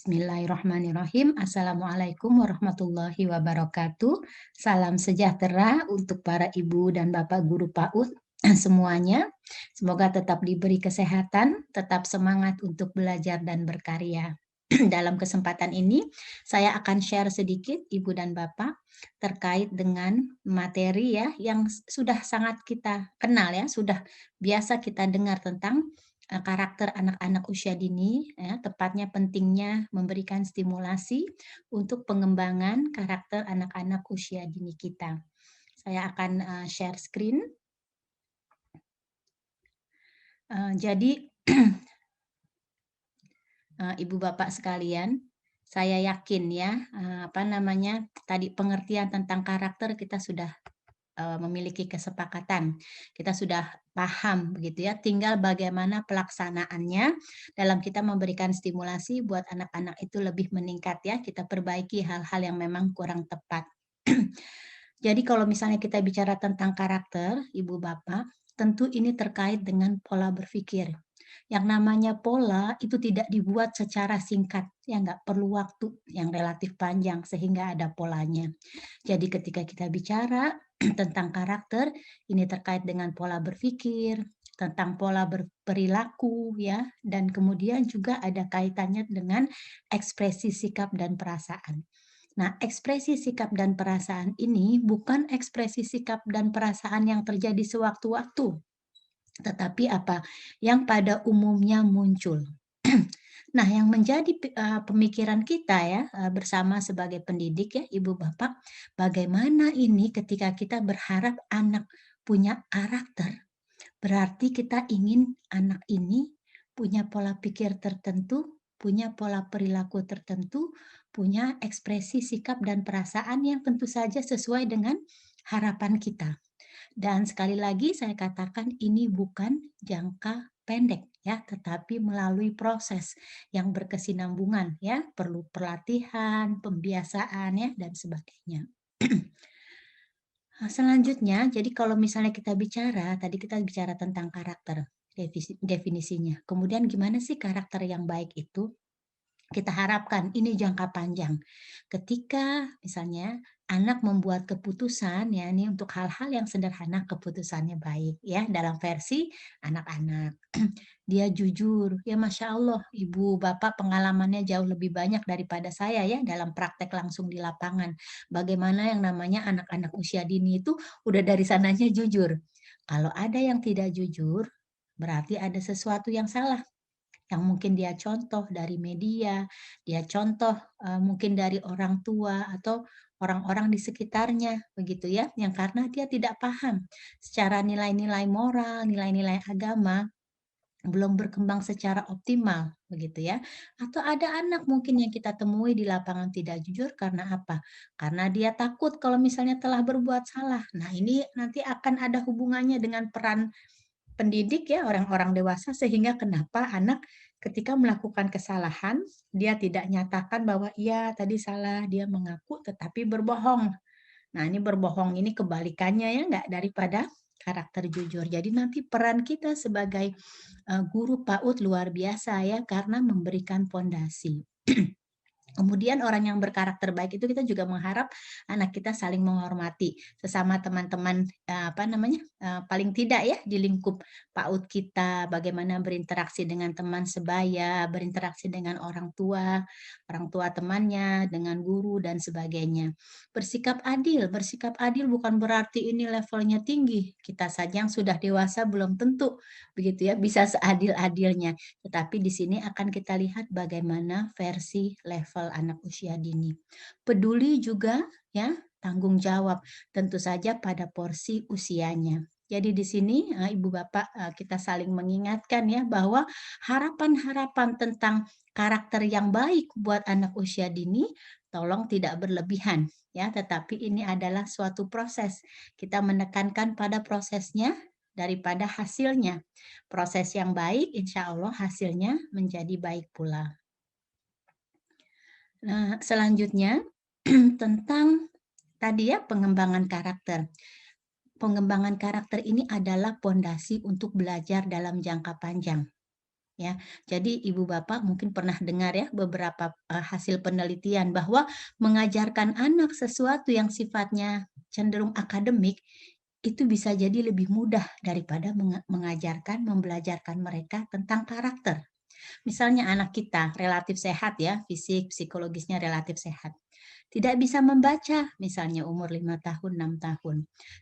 Bismillahirrahmanirrahim. Assalamualaikum warahmatullahi wabarakatuh. Salam sejahtera untuk para ibu dan bapak guru PAUD semuanya. Semoga tetap diberi kesehatan, tetap semangat untuk belajar dan berkarya. Dalam kesempatan ini, saya akan share sedikit ibu dan bapak terkait dengan materi ya yang sudah sangat kita kenal ya, sudah biasa kita dengar tentang karakter anak-anak usia dini, ya, tepatnya pentingnya memberikan stimulasi untuk pengembangan karakter anak-anak usia dini kita. Saya akan share screen. Jadi ibu bapak sekalian, saya yakin ya, tadi pengertian tentang karakter kita sudah memiliki kesepakatan. Kita sudah paham begitu ya, tinggal bagaimana pelaksanaannya dalam kita memberikan stimulasi buat anak-anak itu lebih meningkat ya, kita perbaiki hal-hal yang memang kurang tepat. Jadi kalau misalnya kita bicara tentang karakter, Ibu Bapak, tentu ini terkait dengan pola berpikir. Yang namanya pola itu tidak dibuat secara singkat, ya nggak perlu waktu yang relatif panjang sehingga ada polanya. Jadi ketika kita bicara tentang karakter, ini terkait dengan pola berpikir, tentang pola berperilaku ya, dan kemudian juga ada kaitannya dengan ekspresi sikap dan perasaan. Nah, ekspresi sikap dan perasaan ini bukan ekspresi sikap dan perasaan yang terjadi sewaktu-waktu, tetapi apa? Yang pada umumnya muncul. Nah, yang menjadi pemikiran kita ya, bersama sebagai pendidik ya, Ibu Bapak, bagaimana ini ketika kita berharap anak punya karakter, berarti kita ingin anak ini punya pola pikir tertentu, punya pola perilaku tertentu, punya ekspresi sikap dan perasaan yang tentu saja sesuai dengan harapan kita. Dan sekali lagi saya katakan ini bukan jangka pendek ya, tetapi melalui proses yang berkesinambungan ya, perlu pelatihan, pembiasaan ya dan sebagainya. Selanjutnya, jadi kalau misalnya kita bicara, tadi kita bicara tentang karakter, definisinya. Kemudian gimana sih karakter yang baik itu? Kita harapkan ini jangka panjang. Ketika misalnya anak membuat keputusan ya ini untuk hal-hal yang sederhana keputusannya baik ya dalam versi anak-anak. Dia jujur, ya Masya Allah ibu bapak pengalamannya jauh lebih banyak daripada saya ya dalam praktek langsung di lapangan. Bagaimana yang namanya anak-anak usia dini itu udah dari sananya jujur. Kalau ada yang tidak jujur, berarti ada sesuatu yang salah yang mungkin dia contoh dari media, dia contoh, mungkin dari orang tua atau orang-orang di sekitarnya, begitu ya, yang karena dia tidak paham secara nilai-nilai moral, nilai-nilai agama, belum berkembang secara optimal, begitu ya. Atau ada anak mungkin yang kita temui di lapangan tidak jujur karena apa? Karena dia takut kalau misalnya telah berbuat salah. Nah, ini nanti akan ada hubungannya dengan peran pendidik ya, orang-orang dewasa sehingga kenapa anak ketika melakukan kesalahan, dia tidak nyatakan bahwa iya tadi salah, dia mengaku tetapi berbohong. Nah ini berbohong ini kebalikannya ya enggak daripada karakter jujur. Jadi nanti peran kita sebagai guru PAUD luar biasa ya karena memberikan pondasi. Kemudian orang yang berkarakter baik itu kita juga mengharap anak kita saling menghormati sesama teman-teman, paling tidak ya di lingkup PAUD kita, bagaimana berinteraksi dengan teman sebaya, berinteraksi dengan orang tua temannya, dengan guru dan sebagainya. Bersikap adil bukan berarti ini levelnya tinggi, kita saja yang sudah dewasa belum tentu begitu ya bisa seadil-adilnya. Tetapi di sini akan kita lihat bagaimana versi level anak usia dini. Peduli juga ya, tanggung jawab tentu saja pada porsi usianya. Jadi di sini Ibu Bapak kita saling mengingatkan ya bahwa harapan-harapan tentang karakter yang baik buat anak usia dini tolong tidak berlebihan ya, tetapi ini adalah suatu proses. Kita menekankan pada prosesnya daripada hasilnya. Proses yang baik, insya Allah hasilnya menjadi baik pula. Nah, selanjutnya tentang tadi ya pengembangan karakter. Pengembangan karakter ini adalah pondasi untuk belajar dalam jangka panjang. ya. Jadi ibu bapak mungkin pernah dengar ya beberapa hasil penelitian bahwa mengajarkan anak sesuatu yang sifatnya cenderung akademik itu bisa jadi lebih mudah daripada mengajarkan, membelajarkan mereka tentang karakter. Misalnya anak kita relatif sehat ya, fisik, psikologisnya relatif sehat. Tidak bisa membaca, misalnya umur 5 tahun, 6 tahun.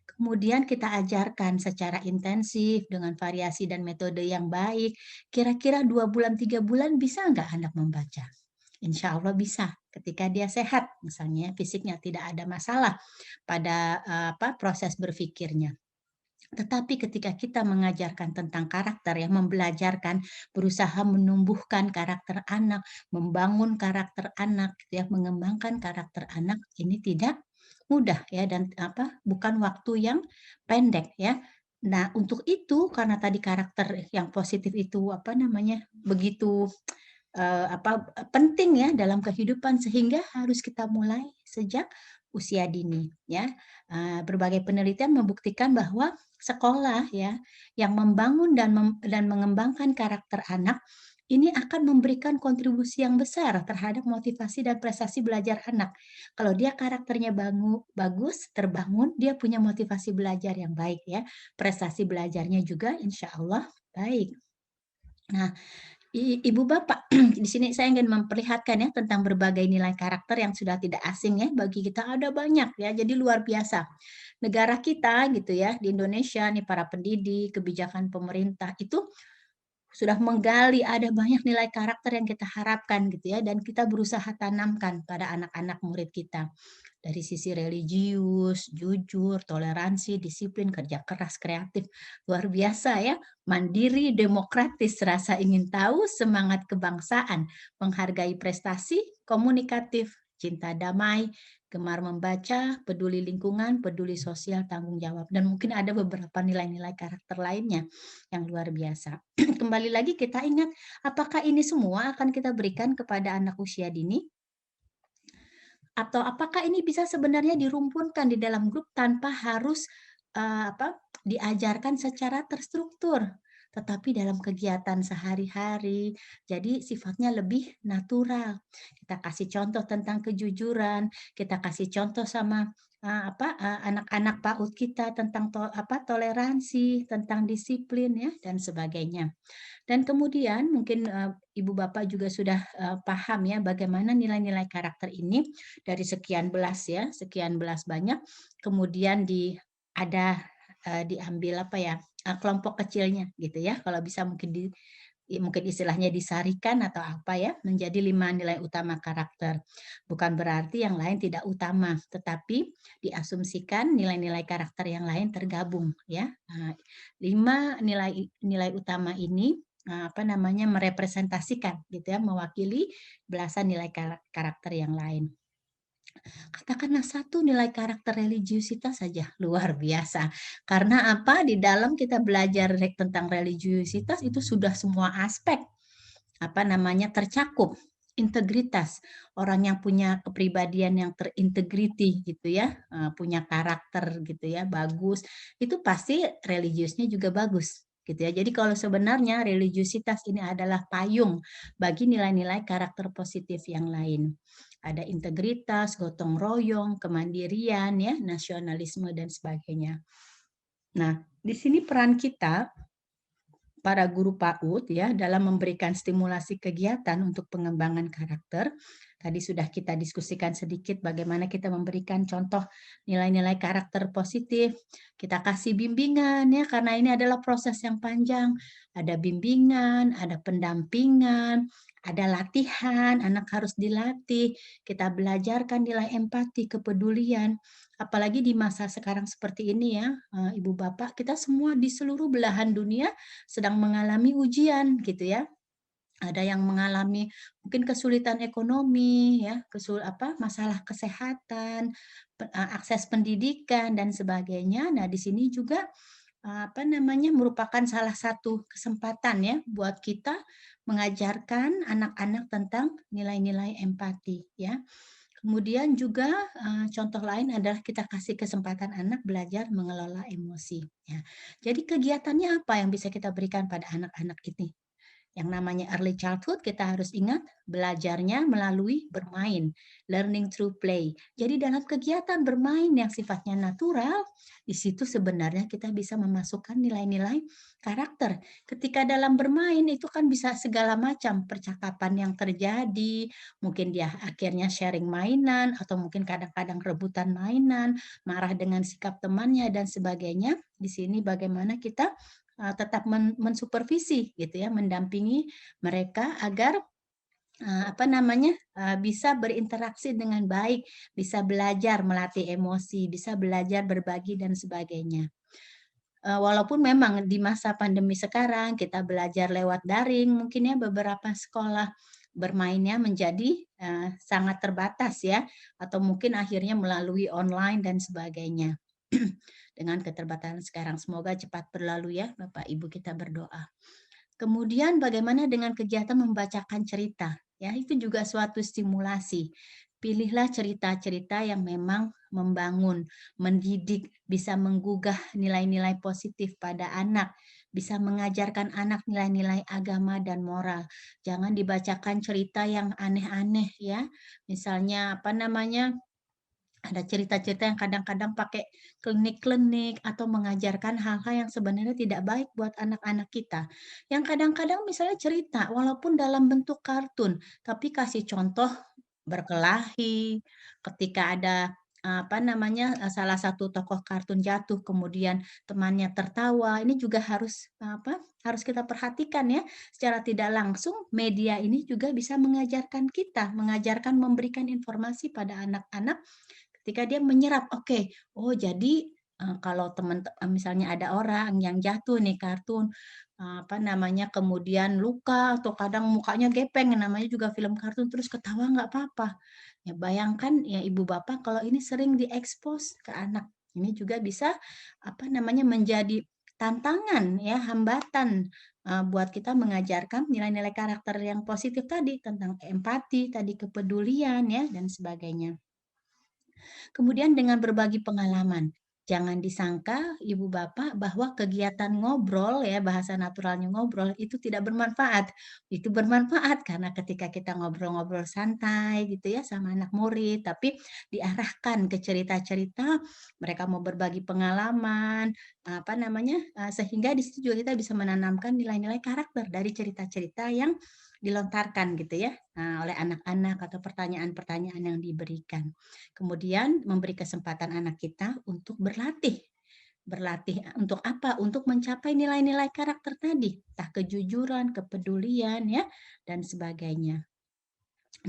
Kemudian kita ajarkan secara intensif dengan variasi dan metode yang baik. Kira-kira 2 bulan, 3 bulan bisa nggak anak membaca? Insya Allah bisa, ketika dia sehat, misalnya fisiknya tidak ada masalah pada proses berpikirnya. Tetapi ketika kita mengajarkan tentang karakter ya, membelajarkan, berusaha menumbuhkan karakter anak, membangun karakter anak gitu ya, mengembangkan karakter anak, ini tidak mudah ya dan bukan waktu yang pendek ya. Nah, untuk itu karena tadi karakter yang positif itu begitu penting ya dalam kehidupan sehingga harus kita mulai sejak usia dini ya. Berbagai penelitian membuktikan bahwa sekolah ya yang membangun dan mengembangkan karakter anak ini akan memberikan kontribusi yang besar terhadap motivasi dan prestasi belajar anak. Kalau dia karakternya bagus, terbangun, dia punya motivasi belajar yang baik ya. Prestasi belajarnya juga insya Allah baik. Nah, ibu bapak, di sini saya ingin memperlihatkan ya tentang berbagai nilai karakter yang sudah tidak asing ya bagi kita ada banyak ya, jadi luar biasa. Negara kita gitu ya, di Indonesia nih para pendidik, kebijakan pemerintah itu sudah menggali ada banyak nilai karakter yang kita harapkan gitu ya dan kita berusaha tanamkan pada anak-anak murid kita. Dari sisi religius, jujur, toleransi, disiplin, kerja keras, kreatif. Luar biasa ya, mandiri, demokratis, rasa ingin tahu, semangat kebangsaan, menghargai prestasi, komunikatif, cinta damai, gemar membaca, peduli lingkungan, peduli sosial, tanggung jawab. Dan mungkin ada beberapa nilai-nilai karakter lainnya yang luar biasa. Kembali lagi kita ingat, apakah ini semua akan kita berikan kepada anak usia dini? Atau apakah ini bisa sebenarnya dirumpunkan di dalam grup tanpa harus, diajarkan secara terstruktur, tetapi dalam kegiatan sehari-hari, jadi sifatnya lebih natural. Kita kasih contoh tentang kejujuran, kita kasih contoh sama, anak-anak PAUD kita tentang toleransi, tentang disiplin ya, dan sebagainya. Dan kemudian mungkin, ibu bapak juga sudah, paham ya bagaimana nilai-nilai karakter ini dari sekian belas banyak, kemudian ada, diambil kelompok kecilnya gitu ya, kalau bisa mungkin istilahnya disarikan atau apa ya, menjadi 5 nilai utama karakter. Bukan berarti yang lain tidak utama, tetapi diasumsikan nilai-nilai karakter yang lain tergabung ya. 5 nilai utama ini, merepresentasikan gitu ya, mewakili belasan nilai karakter yang lain. Katakanlah satu nilai karakter religiusitas saja, luar biasa. Karena apa, di dalam kita belajar tentang religiusitas itu sudah semua aspek, tercakup. Integritas, orang yang punya kepribadian yang terintegriti gitu ya, punya karakter gitu ya, bagus, itu pasti religiusnya juga bagus, gitu ya. Jadi kalau sebenarnya religiusitas ini adalah payung bagi nilai-nilai karakter positif yang lain. Ada integritas, gotong royong, kemandirian ya, nasionalisme dan sebagainya. Nah, di sini peran kita para guru PAUD ya dalam memberikan stimulasi kegiatan untuk pengembangan karakter. Tadi sudah kita diskusikan sedikit bagaimana kita memberikan contoh nilai-nilai karakter positif. Kita kasih bimbingan ya karena ini adalah proses yang panjang. Ada bimbingan, ada pendampingan, ada latihan, anak harus dilatih. Kita belajarkan nilai empati, kepedulian. Apalagi di masa sekarang seperti ini ya, Ibu Bapak, kita semua di seluruh belahan dunia sedang mengalami ujian gitu ya. Ada yang mengalami mungkin kesulitan ekonomi ya, masalah kesehatan, akses pendidikan dan sebagainya. Nah, di sini juga merupakan salah satu kesempatan ya buat kita mengajarkan anak-anak tentang nilai-nilai empati ya. Kemudian juga, contoh lain adalah kita kasih kesempatan anak belajar mengelola emosi, ya. Jadi kegiatannya apa yang bisa kita berikan pada anak-anak ini? Yang namanya early childhood kita harus ingat belajarnya melalui bermain, learning through play. Jadi dalam kegiatan bermain yang sifatnya natural, di situ sebenarnya kita bisa memasukkan nilai-nilai karakter. Ketika dalam bermain itu kan bisa segala macam percakapan yang terjadi, mungkin dia akhirnya sharing mainan atau mungkin kadang-kadang rebutan mainan, marah dengan sikap temannya dan sebagainya. Di sini bagaimana kita tetap mensupervisi gitu ya, mendampingi mereka agar, bisa berinteraksi dengan baik, bisa belajar melatih emosi, bisa belajar berbagi dan sebagainya. Walaupun memang di masa pandemi sekarang kita belajar lewat daring mungkin ya beberapa sekolah bermainnya menjadi, sangat terbatas ya, atau mungkin akhirnya melalui online dan sebagainya. Dengan keterbatasan sekarang semoga cepat berlalu ya Bapak Ibu kita berdoa. Kemudian bagaimana dengan kegiatan membacakan cerita? Ya, itu juga suatu stimulasi. Pilihlah cerita-cerita yang memang membangun, mendidik, bisa menggugah nilai-nilai positif pada anak, bisa mengajarkan anak nilai-nilai agama dan moral. Jangan dibacakan cerita yang aneh-aneh ya. Misalnya ada cerita-cerita yang kadang-kadang pakai klinik-klinik atau mengajarkan hal-hal yang sebenarnya tidak baik buat anak-anak kita. Yang kadang-kadang misalnya cerita walaupun dalam bentuk kartun, tapi kasih contoh berkelahi, ketika ada, salah satu tokoh kartun jatuh kemudian temannya tertawa, ini juga harus kita perhatikan ya, secara tidak langsung media ini juga bisa mengajarkan kita, memberikan informasi pada anak-anak ketika dia menyerap, oke, oh jadi, kalau misalnya ada orang yang jatuh nih kartun, kemudian luka atau kadang mukanya gepeng, namanya juga film kartun terus ketawa nggak apa-apa. Ya bayangkan ya ibu bapak kalau ini sering diekspos ke anak, ini juga bisa, menjadi tantangan ya, hambatan, buat kita mengajarkan nilai-nilai karakter yang positif tadi, tentang empati tadi, kepedulian ya, dan sebagainya. Kemudian dengan berbagi pengalaman. Jangan disangka ibu bapak bahwa kegiatan ngobrol ya, bahasa naturalnya ngobrol itu tidak bermanfaat. Itu bermanfaat karena ketika kita ngobrol-ngobrol santai gitu ya sama anak murid, tapi diarahkan ke cerita-cerita, mereka mau berbagi pengalaman, sehingga di situ juga kita bisa menanamkan nilai-nilai karakter dari cerita-cerita yang dilontarkan gitu ya, oleh anak-anak atau pertanyaan-pertanyaan yang diberikan. Kemudian memberi kesempatan anak kita untuk berlatih. Berlatih untuk apa? Untuk mencapai nilai-nilai karakter tadi, entah kejujuran, kepedulian ya, dan sebagainya.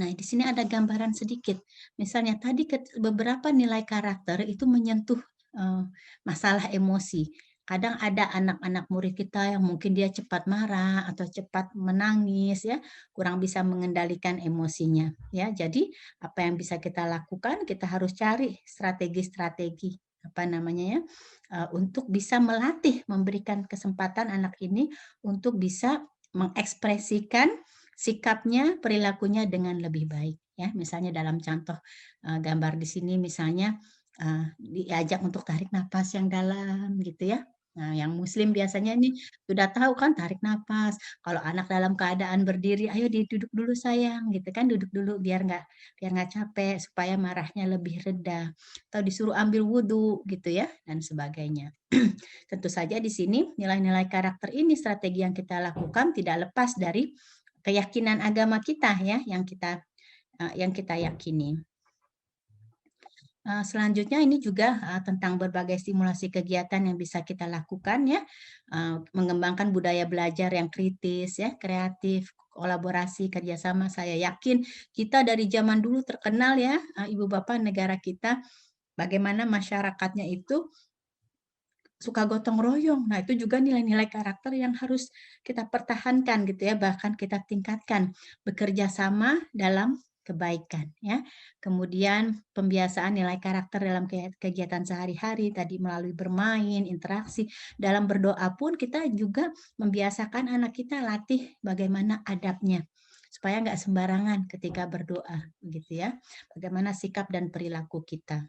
Nah, di sini ada gambaran sedikit. Misalnya tadi beberapa nilai karakter itu menyentuh, eee, masalah emosi. Kadang ada anak-anak murid kita yang mungkin dia cepat marah atau cepat menangis ya, kurang bisa mengendalikan emosinya ya. Jadi apa yang bisa kita lakukan, kita harus cari strategi-strategi, untuk bisa melatih, memberikan kesempatan anak ini untuk bisa mengekspresikan sikapnya, perilakunya dengan lebih baik ya. Misalnya dalam contoh, gambar di sini misalnya, diajak untuk tarik napas yang dalam gitu ya. Nah, yang muslim biasanya nih sudah tahu kan tarik napas, kalau anak dalam keadaan berdiri, "Ayo duduk dulu sayang," gitu kan, "duduk dulu biar nggak capek, supaya marahnya lebih reda," atau disuruh ambil wudhu gitu ya, dan sebagainya. Tentu saja di sini nilai-nilai karakter ini, strategi yang kita lakukan tidak lepas dari keyakinan agama kita ya, yang kita yakini. Selanjutnya ini juga, tentang berbagai stimulasi kegiatan yang bisa kita lakukan ya, mengembangkan budaya belajar yang kritis ya, kreatif, kolaborasi, kerjasama. Saya yakin kita dari zaman dulu terkenal ya, ibu bapak negara kita, bagaimana masyarakatnya itu suka gotong royong. Nah, itu juga nilai-nilai karakter yang harus kita pertahankan gitu ya, bahkan kita tingkatkan. Bekerja sama dalam kebaikan ya. Kemudian pembiasaan nilai karakter dalam kegiatan sehari-hari tadi melalui bermain, interaksi, dalam berdoa pun kita juga membiasakan anak kita latih bagaimana adabnya supaya nggak sembarangan ketika berdoa, gitu ya. Bagaimana sikap dan perilaku kita.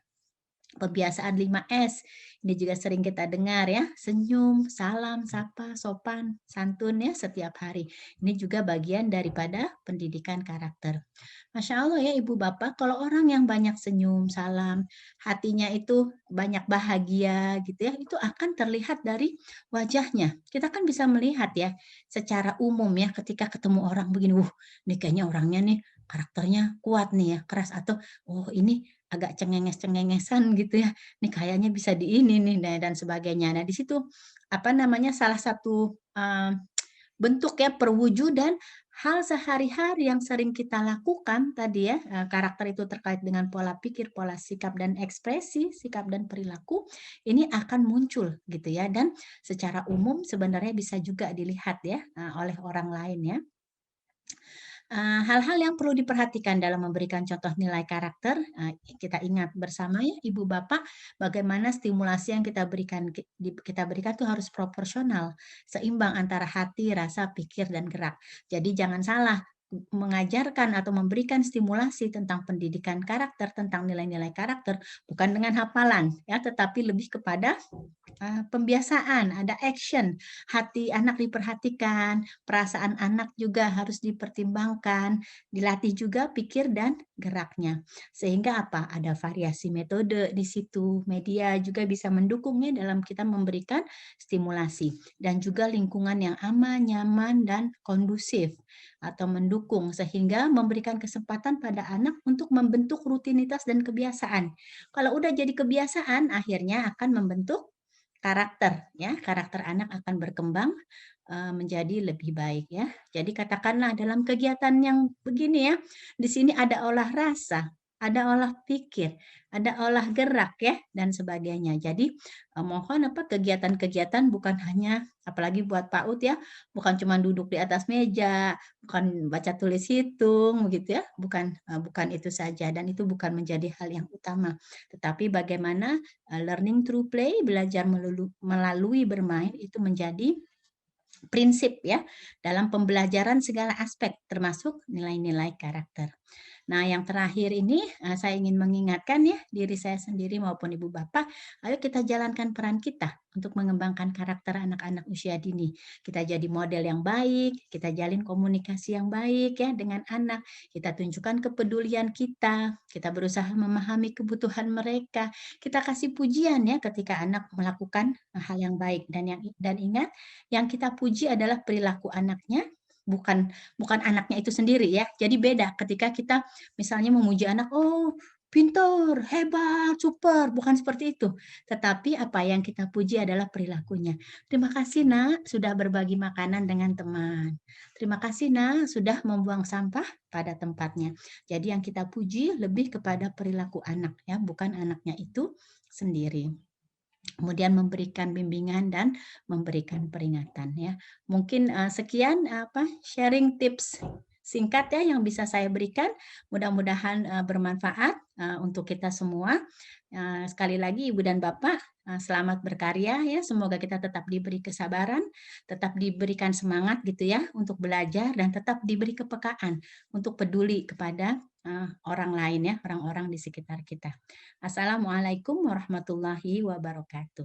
Pembiasaan 5S, ini juga sering kita dengar ya, senyum, salam, sapa, sopan, santun ya setiap hari. Ini juga bagian daripada pendidikan karakter. Masya Allah ya ibu bapak, kalau orang yang banyak senyum, salam, hatinya itu banyak bahagia gitu ya, itu akan terlihat dari wajahnya. Kita kan bisa melihat ya secara umum ya ketika ketemu orang begini, ini kayaknya orangnya nih karakternya kuat nih ya, keras atau oh ini agak cengenges-cengengesan gitu ya, nih kayaknya bisa di ini nih dan sebagainya. Nah di situ, apa namanya, salah satu, bentuk ya perwujudan hal sehari-hari yang sering kita lakukan tadi ya, karakter itu terkait dengan pola pikir, pola sikap dan ekspresi, sikap dan perilaku, ini akan muncul gitu ya dan secara umum sebenarnya bisa juga dilihat ya, oleh orang lain ya. Hal-hal yang perlu diperhatikan dalam memberikan contoh nilai karakter, kita ingat bersama ya ibu bapak, bagaimana stimulasi yang kita berikan tuh harus proporsional, seimbang antara hati, rasa, pikir, dan gerak. Jadi jangan salah, mengajarkan atau memberikan stimulasi tentang pendidikan karakter, tentang nilai-nilai karakter, bukan dengan hafalan ya, tetapi lebih kepada pembiasaan, ada action, hati anak diperhatikan, perasaan anak juga harus dipertimbangkan, dilatih juga pikir dan geraknya. Sehingga apa? Ada variasi metode di situ, media juga bisa mendukungnya dalam kita memberikan stimulasi dan juga lingkungan yang aman, nyaman dan kondusif atau mendukung sehingga memberikan kesempatan pada anak untuk membentuk rutinitas dan kebiasaan. Kalau udah jadi kebiasaan akhirnya akan membentuk karakter ya, karakter anak akan berkembang, menjadi lebih baik ya. Jadi katakanlah dalam kegiatan yang begini ya, di sini ada olah rasa, ada olah pikir, ada olah gerak ya, dan sebagainya. Jadi, mohon apa, kegiatan-kegiatan bukan hanya apalagi buat PAUD ya, bukan cuma duduk di atas meja, bukan baca tulis hitung begitu ya, bukan itu saja dan itu bukan menjadi hal yang utama. Tetapi bagaimana learning through play, belajar melalui bermain itu menjadi prinsip ya dalam pembelajaran segala aspek termasuk nilai-nilai karakter. Nah, yang terakhir ini, saya ingin mengingatkan ya, diri saya sendiri maupun ibu bapak, ayo kita jalankan peran kita untuk mengembangkan karakter anak-anak usia dini. Kita jadi model yang baik, kita jalin komunikasi yang baik ya dengan anak, kita tunjukkan kepedulian kita berusaha memahami kebutuhan mereka, kita kasih pujian ya ketika anak melakukan hal yang baik dan ingat, yang kita puji adalah perilaku anaknya, bukan bukan anaknya itu sendiri ya. Jadi beda ketika kita misalnya memuji anak, "Oh, pinter, hebat, super," bukan seperti itu. Tetapi apa yang kita puji adalah perilakunya. "Terima kasih Nak, sudah berbagi makanan dengan teman. Terima kasih Nak, sudah membuang sampah pada tempatnya." Jadi yang kita puji lebih kepada perilaku anak ya, bukan anaknya itu sendiri. Kemudian memberikan bimbingan dan memberikan peringatan ya. Mungkin, sekian sharing tips singkat ya yang bisa saya berikan. Mudah-mudahan, bermanfaat, untuk kita semua. Sekali lagi Ibu dan Bapak, selamat berkarya ya, semoga kita tetap diberi kesabaran, tetap diberikan semangat gitu ya untuk belajar dan tetap diberi kepekaan untuk peduli kepada, orang lain ya, orang-orang di sekitar kita. Assalamualaikum warahmatullahi wabarakatuh.